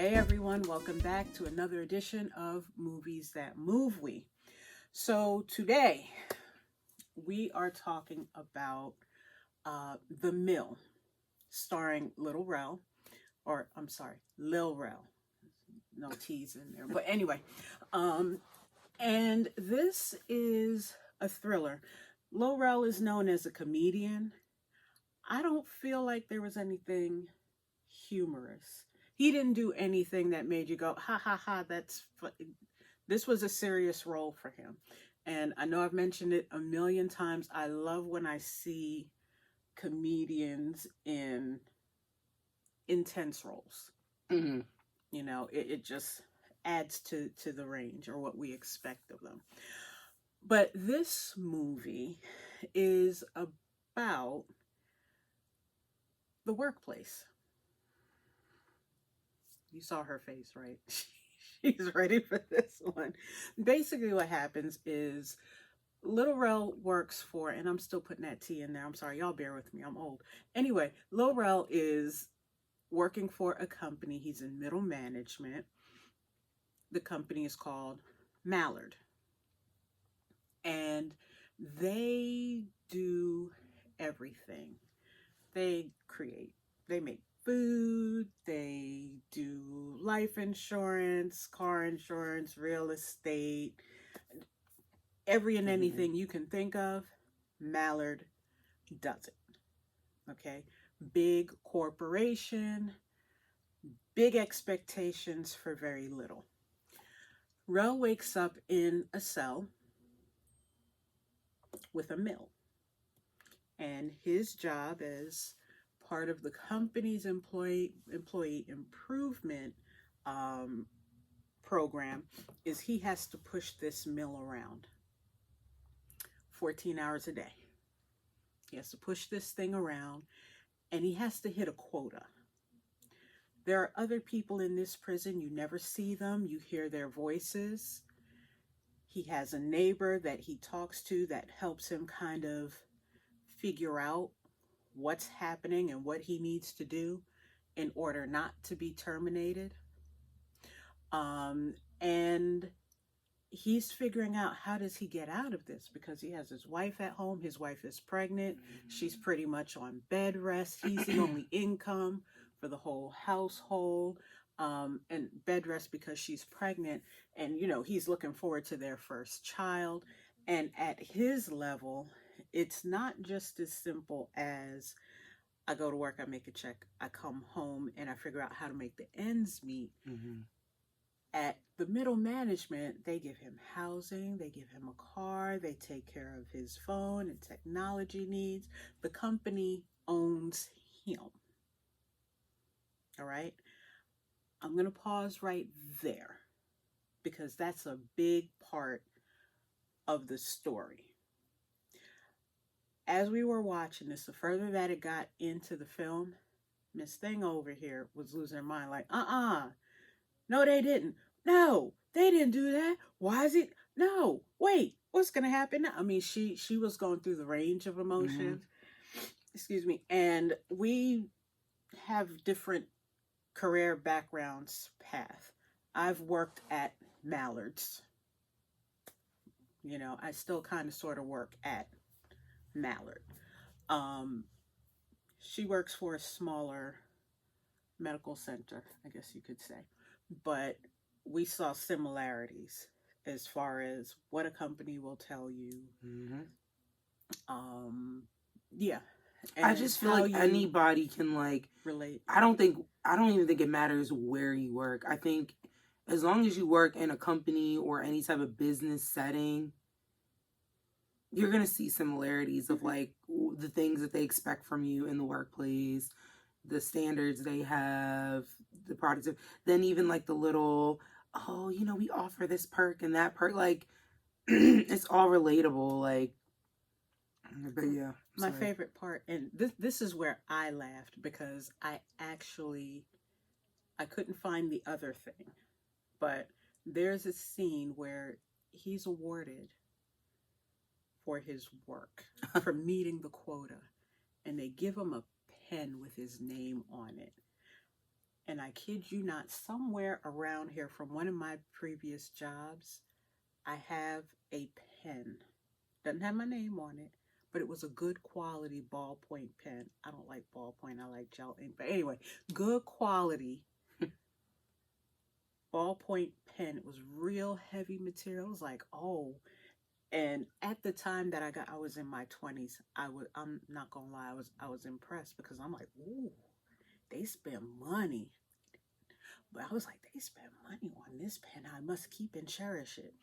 Hey everyone, welcome back to another edition of Movies That Move We. So today we are talking about The Mill, starring Little Rel, or I'm sorry, Lil Rel. No T's in there, but anyway, um, and this is a thriller. Lil Rel is known as a comedian. I don't feel like there was anything humorous. He didn't do anything that made you go, ha ha ha, this was a serious role for him. And I know I've mentioned it a million times. I love when I see comedians in intense roles. Mm-hmm. It just adds to the range or what we expect of them. But this movie is about the workplace. You saw her face, right? She's ready for this one. Basically, what happens is Little Rel works for, and I'm still putting that T in there. I'm sorry, y'all bear with me. I'm old. Anyway, Lil Rel is working for a company. He's in middle management. The company is called Mallard, and they do everything. They create, they make food, they do life insurance, car insurance, real estate, every and anything you can think of, Mallard does it. Okay. Big corporation, big expectations for very little. Rel wakes up in a cell with a mill, and his job as part of the company's employee improvement um, program is he has to push this mill around 14 hours a day. He has to push this thing around, and he has to hit a quota. There are other people in this prison. You never see them. You hear their voices. He has a neighbor that he talks to that helps him kind of figure out what's happening and what he needs to do in order not to be terminated. And he's figuring out how does he get out of this because he has his wife at home. His wife is pregnant. She's pretty much on bed rest. He's the only income for the whole household. And bed rest because she's pregnant, and he's looking forward to their first child. And at his level, it's not just as simple as I go to work, I make a check, I come home, and I figure out how to make the ends meet. At the middle management, they give him housing, they give him a car, they take care of his phone and technology needs. The company owns him. All right. I'm going to pause right there because that's a big part of the story. As we were watching this, the further that it got into the film, Miss Thing over here was losing her mind like, no, they didn't. No, they didn't do that. Why is it? No, wait, what's going to happen now? I mean, she was going through the range of emotions. Excuse me. And we have different career backgrounds path. I've worked at Mallard's. I still kind of sort of work at Mallard. She works for a smaller medical center, I guess you could say. But we saw similarities as far as what a company will tell you. Yeah. And I just feel like anybody can relate. I don't even think it matters where you work. I think as long as you work in a company or any type of business setting, you're going to see similarities of the things that they expect from you in the workplace, the standards they have, the products. Then even the little, we offer this perk and that perk. It's all relatable. But yeah. My favorite part, and this is where I laughed because I couldn't find the other thing, but there's a scene where he's awarded for his work for meeting the quota, and they give him a pen with his name on it. And I kid you not, somewhere around here from one of my previous jobs, I have a pen. Doesn't have my name on it, but it was a good quality ballpoint pen. I don't like ballpoint, I like gel ink. But anyway, good quality ballpoint pen. It was real heavy material. It was like, oh. And at the time that I was in my 20s, I'm not gonna lie, I was impressed because I'm like, ooh, they spend money. But I was like, they spend money on this pen. I must keep and cherish it.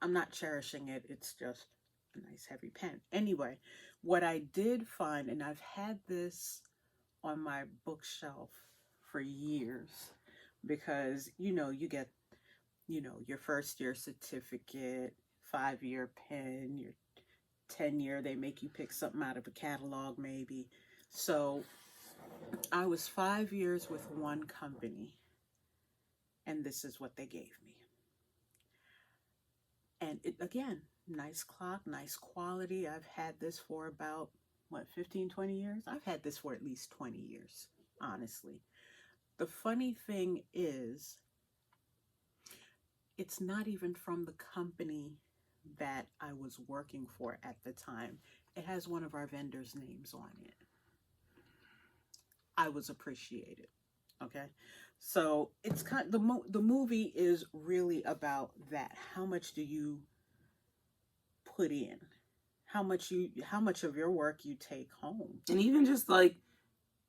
I'm not cherishing it. It's just a nice heavy pen. Anyway, what I did find, and I've had this on my bookshelf for years, because you get your first year certificate, 5-year pen, your 10-year, they make you pick something out of a catalog maybe. So I was 5 years with one company, and this is what they gave me. And it, again, nice clock, nice quality. I've had this for about, 15, 20 years? I've had this for at least 20 years, honestly. The funny thing is, it's not even from the company that I was working for at the time. It has one of our vendors' names on it. I was appreciated. Okay, so it's kind of, the movie is really about that. How much do you put in? How much of your work you take home? And even just like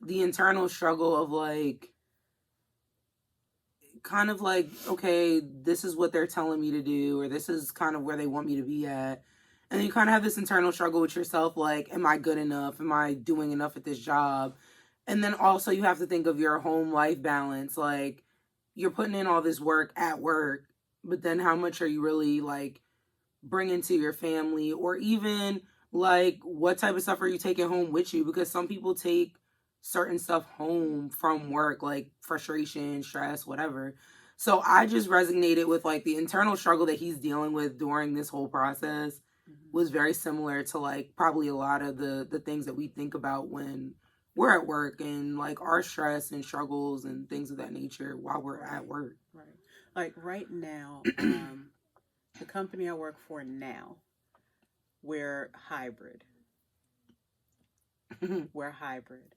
the internal struggle of like, kind of like, okay, this is what they're telling me to do, or this is kind of where they want me to be at. And then you kind of have this internal struggle with yourself, like, am I good enough? Am I doing enough at this job? And then also you have to think of your home life balance. Like, you're putting in all this work at work, but then how much are you really like bringing to your family? Or even like, what type of stuff are you taking home with you? Because some people take certain stuff home from work, like frustration, stress, whatever. So I just resonated with like the internal struggle that he's dealing with during this whole process was very similar to like probably a lot of the things that we think about when we're at work, and like our stress and struggles and things of that nature while we're at work. Right. Like right now, the company I work for now, we're hybrid. We're hybrid.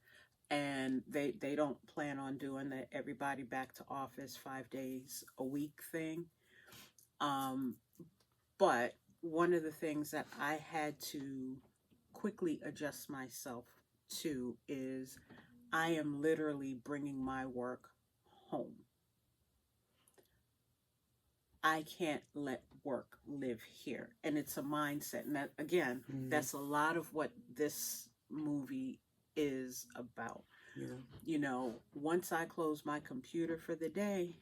And they don't plan on doing the everybody back to office 5 days a week thing. But one of the things that I had to quickly adjust myself to is I am literally bringing my work home. I can't let work live here. And it's a mindset. And that, again, that's a lot of what this movie is about. Yeah. Once I close my computer for the day,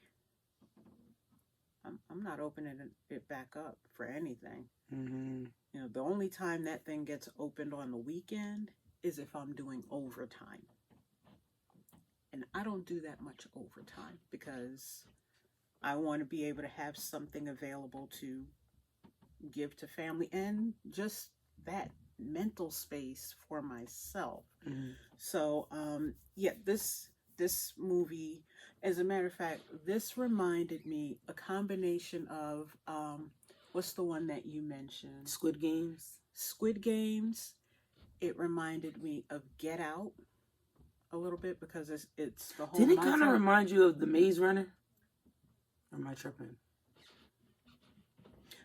I'm not opening it back up for anything. The only time that thing gets opened on the weekend is if I'm doing overtime. And I don't do that much overtime because I want to be able to have something available to give to family and just that mental space for myself. So yeah, this movie, as a matter of fact, this reminded me a combination of what's the one that you mentioned? Squid Games. It reminded me of Get Out a little bit because it's the whole. Didn't it kind of remind you of The Maze Runner? Or am I tripping?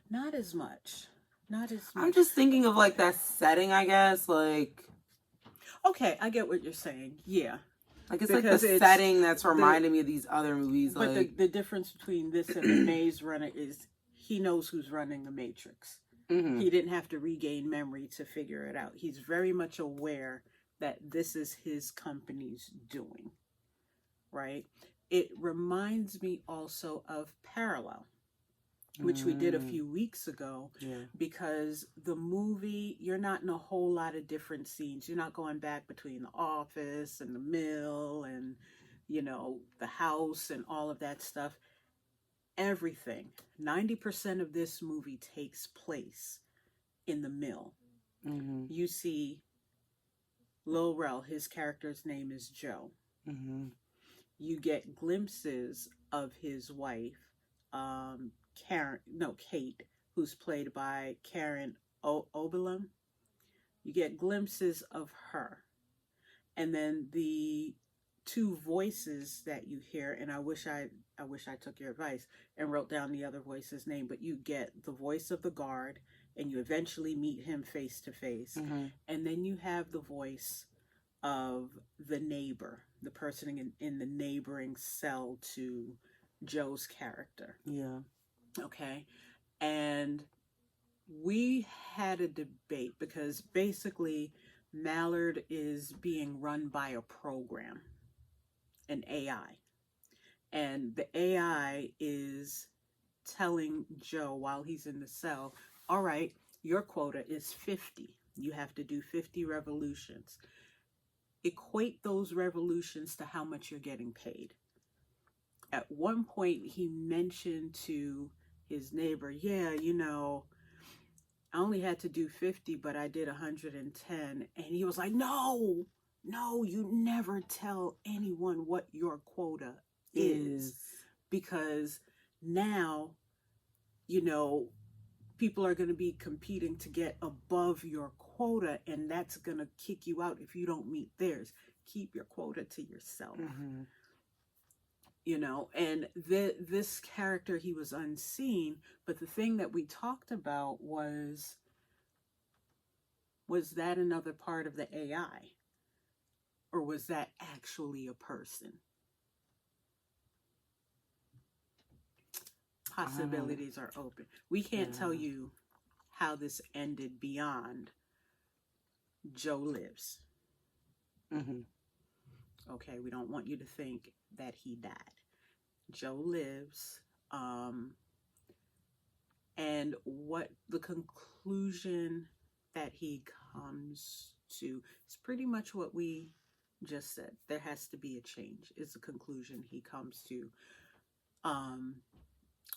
Not as much. I'm just thinking of like that setting, I guess. Like, okay, I get what you're saying. Yeah, like it's because like the setting that's reminding me of these other movies. But like the difference between this and The Maze Runner is he knows who's running the Matrix. He didn't have to regain memory to figure it out. He's very much aware that this is his company's doing. Right? It reminds me also of Parallel, which we did a few weeks ago, because the movie, you're not in a whole lot of different scenes. You're not going back between the office and the mill and, the house and all of that stuff. Everything, 90% of this movie takes place in the mill. You see Lil Rel, his character's name is Joe. you get glimpses of his wife, Kate, who's played by Karen Oberlin. You get glimpses of her. And then the two voices that you hear, and I wish I took your advice and wrote down the other voice's name, but you get the voice of the guard, and you eventually meet him face to face. And then you have the voice of the neighbor, the person in the neighboring cell to Joe's character. Yeah. Okay. And we had a debate because basically Mallard is being run by a program, an AI. And the AI is telling Joe while he's in the cell, all right, your quota is 50. You have to do 50 revolutions. Equate those revolutions to how much you're getting paid. At one point, he mentioned to his neighbor, yeah, I only had to do 50, but I did 110. And he was like, no, you never tell anyone what your quota is. Because now, people are going to be competing to get above your quota, and that's going to kick you out if you don't meet theirs. Keep your quota to yourself. And this character, he was unseen, but the thing that we talked about was that another part of the AI, or was that actually a person? Possibilities are open. We can't tell you how this ended beyond Joe lives. Okay, we don't want you to think that he died. Joe lives. And what the conclusion that he comes to is pretty much what we just said. There has to be a change, is the conclusion he comes to.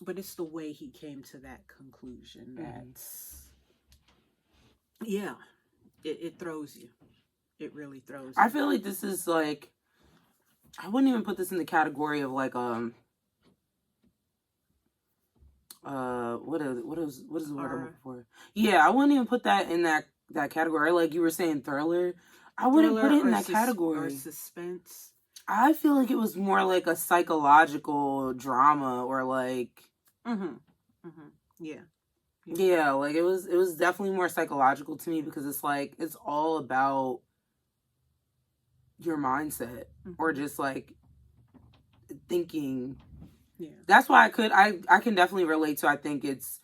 But it's the way he came to that conclusion that's, it throws you. It really throws you. I feel like this is like, I wouldn't even put this in the category of like, what is the word I'm looking for? Yeah, I wouldn't even put that in that category. Like you were saying, thriller. I wouldn't put it in that category. Or suspense. I feel like it was more like a psychological drama, or like, yeah, like it was definitely more psychological to me, because it's like it's all about your mindset, or just like thinking. Yeah, that's why I can definitely relate to. I think it's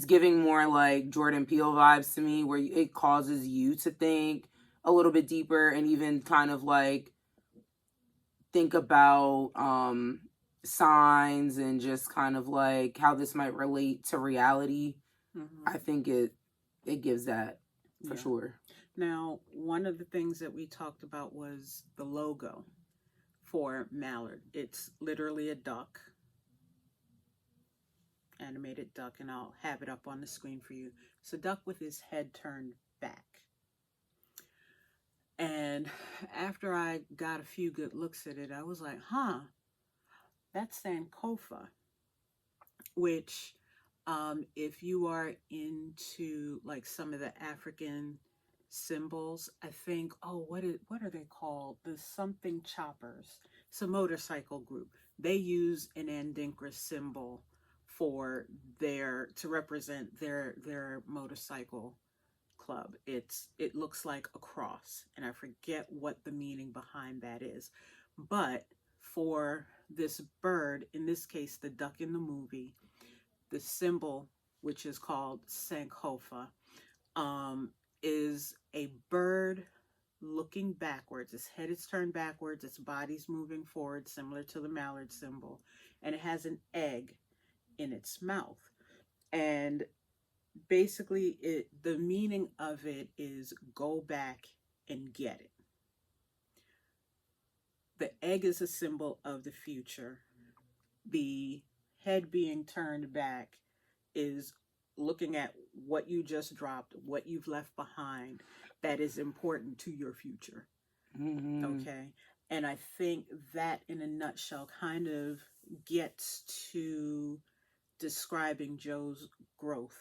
giving more like Jordan Peele vibes to me, where it causes you to think a little bit deeper, and even kind of like think about signs, and just kind of like how this might relate to reality. I think it gives that for sure. Now, one of the things that we talked about was the logo for Mallard. It's literally a duck, animated duck, and I'll have it up on the screen for you. It's a duck with his head turned back. And after I got a few good looks at it, I was like, that's Sankofa, which, if you are into like some of the African symbols, I think, what are they called? The something choppers. It's a motorcycle group. They use an Andinkra symbol to represent their motorcycle club. It looks like a cross, and I forget what the meaning behind that is. But for this bird, in this case the duck in the movie, the symbol, which is called Sankofa, is a bird looking backwards. Its head is turned backwards, its body's moving forward, similar to the mallard symbol, and it has an egg in its mouth. And basically the meaning of it is go back and get it. The egg is a symbol of the future. The head being turned back is looking at what you just dropped, what you've left behind that is important to your future. Okay. And I think that, in a nutshell, kind of gets to describing Joe's growth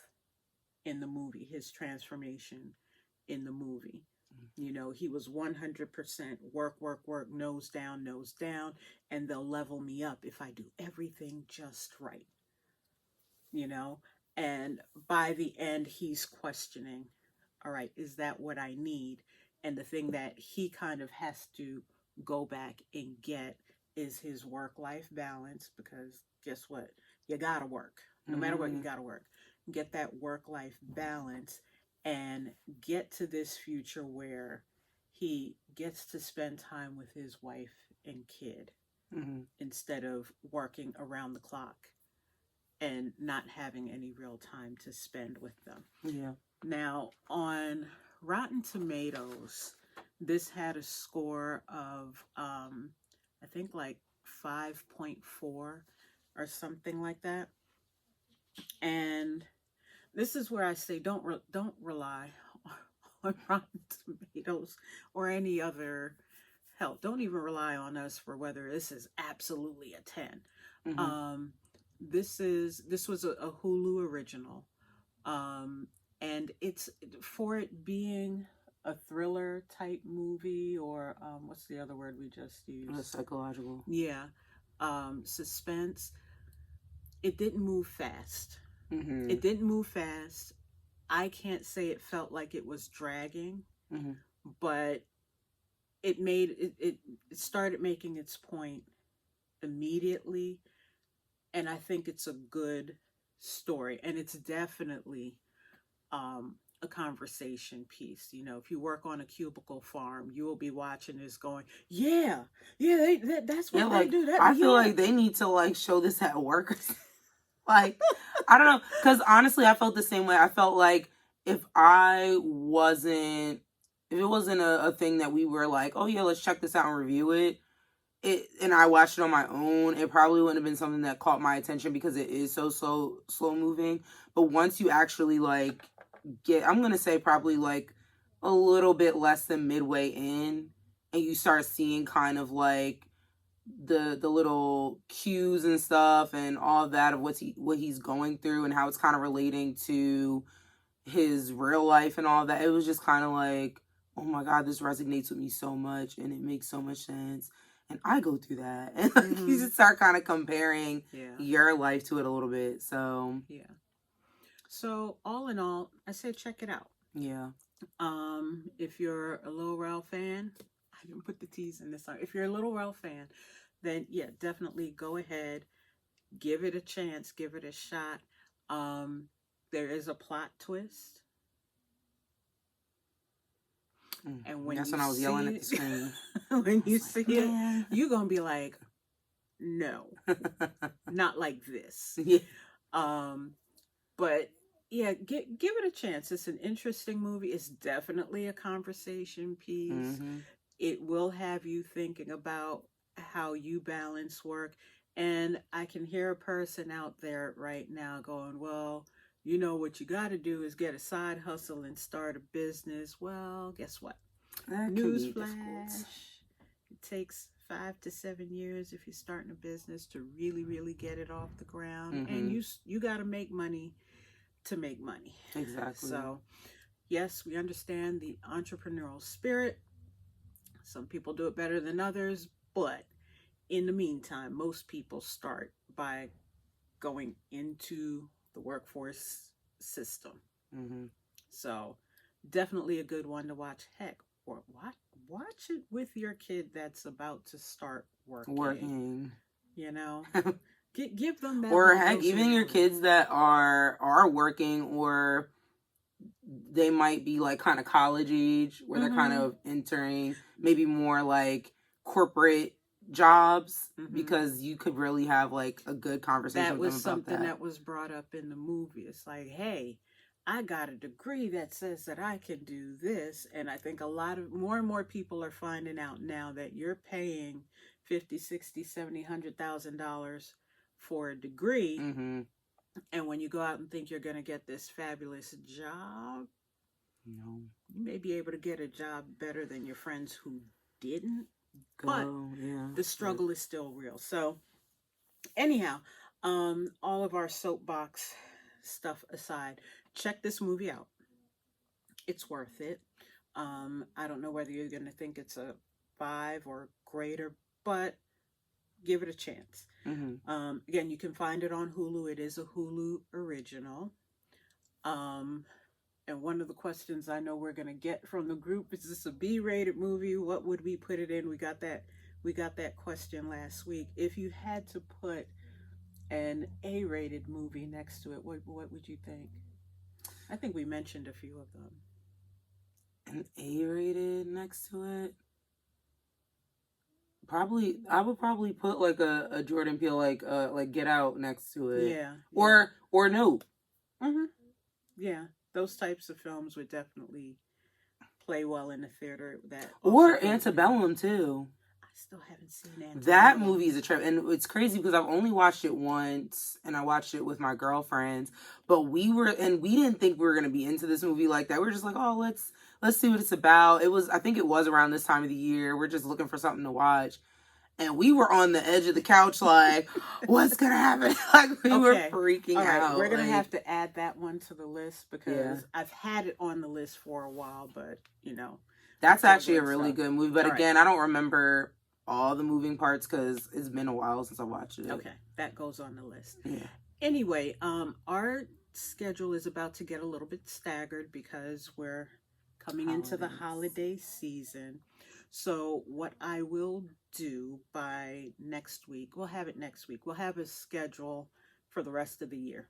in the movie, his transformation in the movie. You know, he was 100% work, work, work, nose down, and they'll level me up if I do everything just right, you know? And by the end, he's questioning, all right, is that what I need? And the thing that he kind of has to go back and get is his work life balance, because guess what? You gotta work. No matter what, you Mm-hmm. gotta work. Get that work life balance and get to this future where he gets to spend time with his wife and kid Mm-hmm. instead of working around the clock and not having any real time to spend with them. Yeah. Now, on Rotten Tomatoes, this had a score of, I think, like 5.4 or something like that. And this is where I say don't rely on Rotten Tomatoes or any other help. Don't even rely on us for whether this is absolutely a 10. Mm-hmm. Um, this was a Hulu original, um, and it's for it being a thriller type movie, or what's the other word we just used? Psychological. Yeah, suspense. It didn't move fast. Mm-hmm. It didn't move fast. I can't say it felt like it was dragging, Mm-hmm. but it started making its point immediately, and I think it's a good story, and it's definitely a conversation piece. You know, if you work on a cubicle farm, you will be watching this going, yeah, yeah, that's Yeah, what they like do. That, I feel yeah. like they need to like show this at work. Like, I don't know, because honestly, I felt the same way. I felt like if I wasn't, if it wasn't a thing that we were like, oh yeah, let's check this out and review and I watched it on my own, it probably wouldn't have been something that caught my attention because it is so slow moving. But once you actually like I'm gonna say probably like a little bit less than midway in, and you start seeing kind of like the little cues and stuff and all of that of what he's going through and how it's kind of relating to his real life and all that. It was just kind of like, oh my god, this resonates with me so much and it makes so much sense. And I go through that. And like, you just start kind of comparing your life to it a little bit. So Yeah. So all in all, I said check it out. yeah. If you're a Lil Rel fan, I didn't put the T's in this song. If you're a Lil Rel fan, then yeah, definitely go ahead, give it a chance, give it a shot. Um, there is a plot twist, and when That's you when I was yelling see at the screen. when you like, see man. it, you're gonna be like, no, not like this. Yeah. But yeah, give it a chance. It's an interesting movie. It's definitely a conversation piece. Mm-hmm. It will have you thinking about how you balance work. And I can hear a person out there right now going, well, you know, what you got to do is get a side hustle and start a business. Well, guess what? That can be difficult. Newsflash. It takes 5 to 7 years if you're starting a business to really get it off the ground. Mm-hmm. And you got to make money to make money. Exactly. So, yes, we understand the entrepreneurial spirit. Some people do it better than others, but in the meantime, most people start by going into the workforce system. Mm-hmm. So, definitely a good one to watch. Heck, or watch it with your kid that's about to start working. You know, give them that. Or heck, even your kids that are working, or they might be like kind of college age, where they're kind of entering maybe more like corporate jobs, because you could really have like a good conversation with them about that. That was something that was brought up in the movie. It's like, hey, I got a degree that says that I can do this. And I think more and more people are finding out now that you're paying $50, $60, $70, $100,000 for a degree. Mm-hmm. And when you go out and think you're going to get this fabulous job, no, you may be able to get a job better than your friends who didn't. but yeah, the struggle is still real. So anyhow, all of our soapbox stuff aside, check this movie out. It's worth it. I don't know whether you're going to think it's a 5 or greater, but give it a chance. Again, you can find it on Hulu. It is a Hulu original. And one of the questions I know we're going to get from the group is, this a B-rated movie? What would we put it in? We got that question last week. If you had to put an A-rated movie next to it, what would you think? I think we mentioned a few of them. An A-rated next to it? Probably, I would probably put like a Jordan Peele like Get Out next to it. Yeah. Or Nope. Yeah, those types of films would definitely play well in the theater. Or Antebellum too. I still haven't seen Antebellum. That movie is a trip, and it's crazy because I've only watched it once, and I watched it with my girlfriends. But we didn't think we were gonna be into this movie like that. We were just like, oh, let's see what it's about. I think it was around this time of the year. We're just looking for something to watch. And we were on the edge of the couch like, what's going to happen? Like, we were freaking out. We're going to have to add that one to the list because I've had it on the list for a while, but, That's actually a really good movie. But again, I don't remember all the moving parts because it's been a while since I watched it. Okay, that goes on the list. Yeah. Anyway, our schedule is about to get a little bit staggered because we're coming into the holiday season. So what I will do by next week, we'll have a schedule for the rest of the year.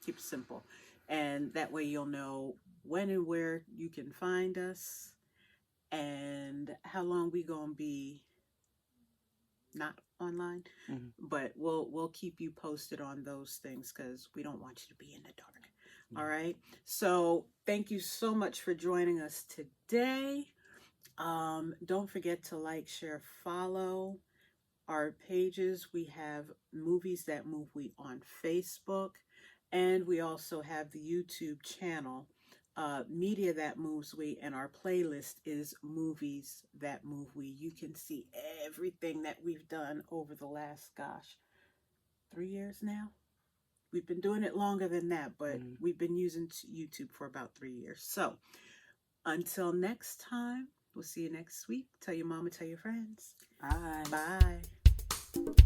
Keep it simple. And that way you'll know when and where you can find us and how long we gonna be not online. But we'll keep you posted on those things because we don't want you to be in the dark. All right. So thank you so much for joining us today. Don't forget to like, share, follow our pages. We have Movies That Move We on Facebook, and we also have the YouTube channel, Media That Moves We, and our playlist is Movies That Move We. You can see everything that we've done over the last, 3 years now. We've been doing it longer than that, but we've been using YouTube for about 3 years. So until next time, we'll see you next week. Tell your mama, tell your friends. Bye. Bye.